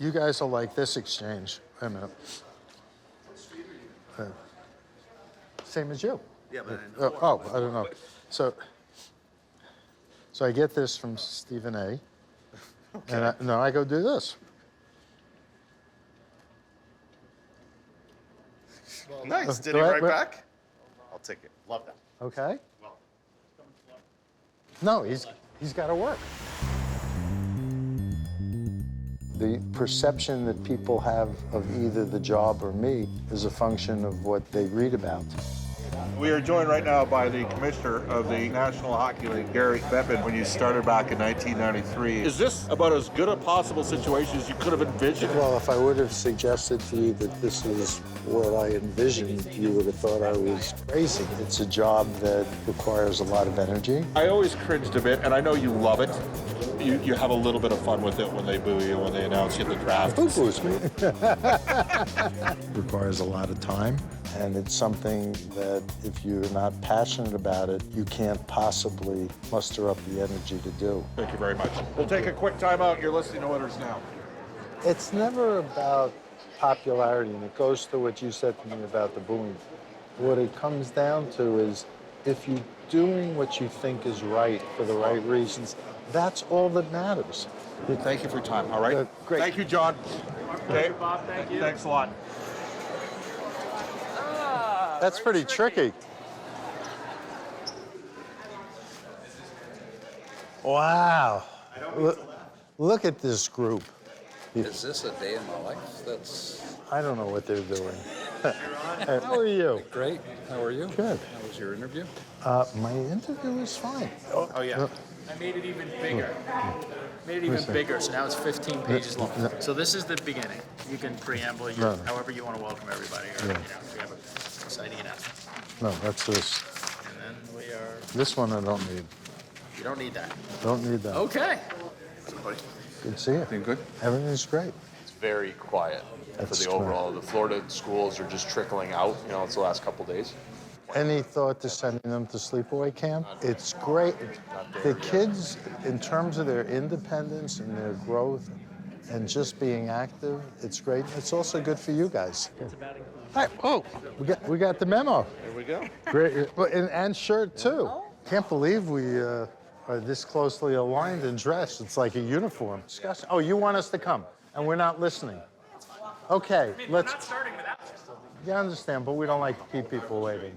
You guys will like this exchange. Wait a minute. Same as you. Yeah, but I don't know. So I get this from Stephen A. Okay. And I go do this. Nice. Did he write back? I'll take it. Love that. Okay. No, he's got to work. The perception that people have of either the job or me is a function of what they read about. We are joined right now by the commissioner of the National Hockey League, Gary Bettman, when you started back in 1993. Is this about as good a possible situation as you could have envisioned? Well, if I would have suggested to you that this is what I envisioned, you would have thought I was crazy. It's a job that requires a lot of energy. I always cringed a bit, and I know you love it. You have a little bit of fun with it when they boo you, when they announce you in the draft. Who boos me? Requires a lot of time, and it's something that if you're not passionate about it, you can't possibly muster up the energy to do. Thank you very much. We'll take a quick time out. You're listening to Oilers Now. It's never about popularity, and it goes to what you said to me about the booing. What it comes down to is if you're doing what you think is right for the right reasons, that's all that matters. Thank you for your time, all right? Great. Thank you, John. Okay. Bob, thank you. Thanks a lot. That's pretty tricky. Wow. Look at this group. Is this a day in my life? I don't know what they're doing. How are you? Great. How are you? Good. How was your interview? My interview was fine. Oh, yeah. I made it even bigger. So now it's 15 pages long. So this is the beginning. You can preamble however you want to welcome everybody, or if you have an exciting announcement. No, that's this. And then we are. This one I don't need. You don't need that. Don't need that. Okay. Good to see you. Doing good? Everything's great. It's very quiet That's for the true. overall. The Florida schools are just trickling out. It's the last couple days. Any thought to sending them to sleepaway camp? It's great. The kids, in terms of their independence and their growth and just being active, it's great. It's also good for you guys. Hi. Oh, we got the memo. There we go. Great. And shirt, too. Can't believe we are this closely aligned and dressed. It's like a uniform. Oh, you want us to come, and we're not listening. Okay, let's... We're not starting without this. You understand, but we don't like to keep people waiting.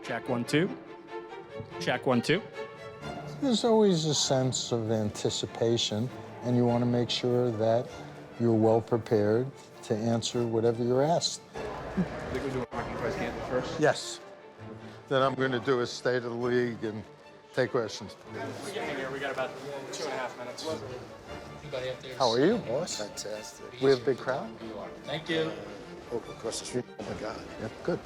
Check 1 2. Check 1 2. There's always a sense of anticipation, and you want to make sure that you're well prepared to answer whatever you're asked. I think we're doing hockey twice can't first. Yes. Then I'm going to do a state of the league and take questions. We're getting here. We got about 2.5 minutes. How are you, boss? Fantastic. We have a big crowd? Thank you. Oh, across the street. Oh, my God. Yep, good.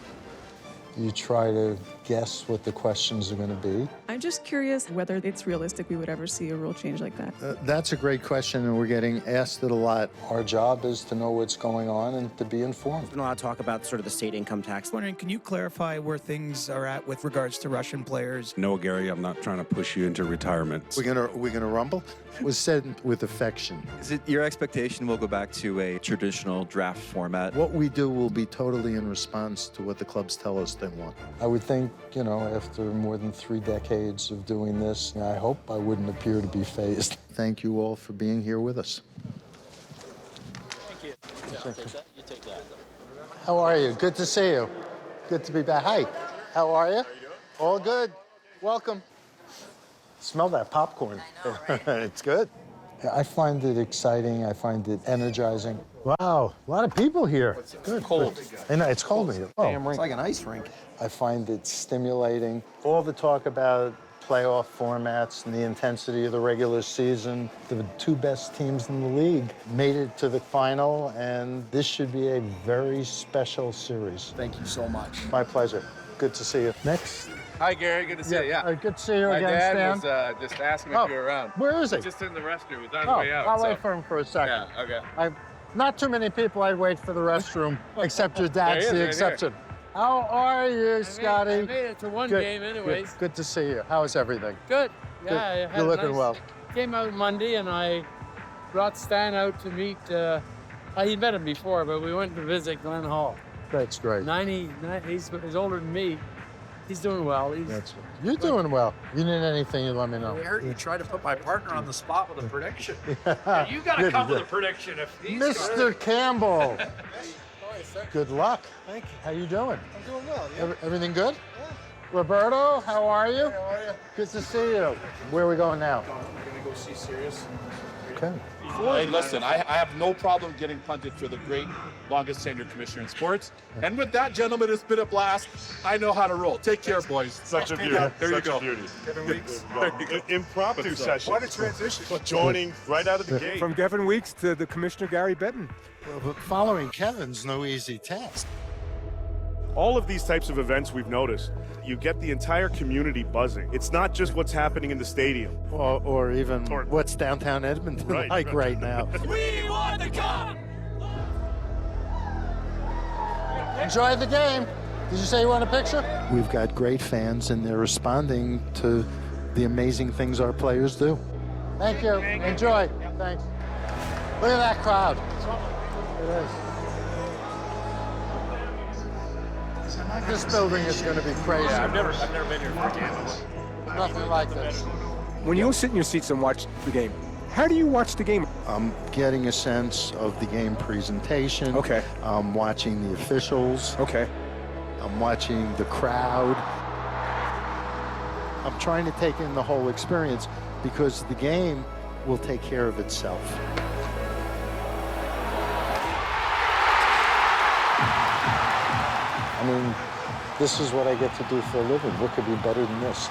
You try to guess what the questions are going to be. I'm just curious whether it's realistic we would ever see a rule change like that. That's a great question, and we're getting asked it a lot. Our job is to know what's going on and to be informed. There's been a lot of talk about sort of the state income tax. Wondering, can you clarify where things are at with regards to Russian players? No, Gary, I'm not trying to push you into retirement. We're gonna rumble? It was said with affection. Is it your expectation we'll go back to a traditional draft format? What we do will be totally in response to what the clubs tell us they want. I would think, after more than 3 decades of doing this, I hope I wouldn't appear to be phased. Thank you all for being here with us. Thank you. Yeah, I'll take that. You take that. How are you? Good to see you. Good to be back. Hi. How are you? How you doing? All good. Welcome. Smell that popcorn. I know, right? It's good. I find it exciting. I find it energizing. Wow, a lot of people here. Good. Cold. I know, it's cold in here. Oh, It's like an ice rink. I find it stimulating. All the talk about playoff formats and the intensity of the regular season. The 2 best teams in the league made it to the final, and this should be a very special series. Thank you so much. My pleasure. Good to see you. Next. Hi, Gary. Good to see you. Yeah. Good to see you My again, dad Stan. was just asking if you were around. Where is he? Just in the restroom. He's on his Oh, way out. I'll so. wait for him for a second. Yeah, okay. Not too many people I'd wait for the restroom, except your There he dad's is, the right exception. How are you, Scotty? I made it to one game anyways. Good to see you. How is everything? Good. Yeah, I had You're a looking nice- well. Came out Monday and I brought Stan out to meet. He'd met him before, but we went to visit Glenn Hall. That's great. He's older than me. He's doing well. You're doing well. You need anything, you let me know. I heard you tried to put my partner on the spot with a prediction. Yeah. You got to come with a prediction if he's Mr. Campbell. Good luck. Thank you. How you doing? I'm doing well. Yeah. Everything good? Yeah. Roberto, how are you? How are you? Good to see you. Where are we going now? We're gonna go see Sirius. Okay. Hey, listen, I have no problem getting punted for the great longest tenured commissioner in sports. And with that, gentlemen, it's been a blast. I know how to roll. Take care, boys. Such a beauty. There you go. Kevin Weeks. Impromptu session. What a transition. Joining right out of the gate. From Kevin Weeks to the Commissioner Gary Bettman. Well, but following Kevin's no easy task. All of these types of events we've noticed, you get the entire community buzzing. It's not just what's happening in the stadium. Or even what's downtown Edmonton like right now. We want the cup! Enjoy the game. Did you say you want a picture? We've got great fans, and they're responding to the amazing things our players do. Thank you. Enjoy. Thanks. Look at that crowd. It is. This building is going to be crazy. Yeah, I've never been here for a game. Nothing like this. When you sit in your seats and watch the game, how do you watch the game? I'm getting a sense of the game presentation. Okay. I'm watching the officials. Okay. I'm watching the crowd. I'm trying to take in the whole experience because the game will take care of itself. I mean, this is what I get to do for a living. What could be better than this?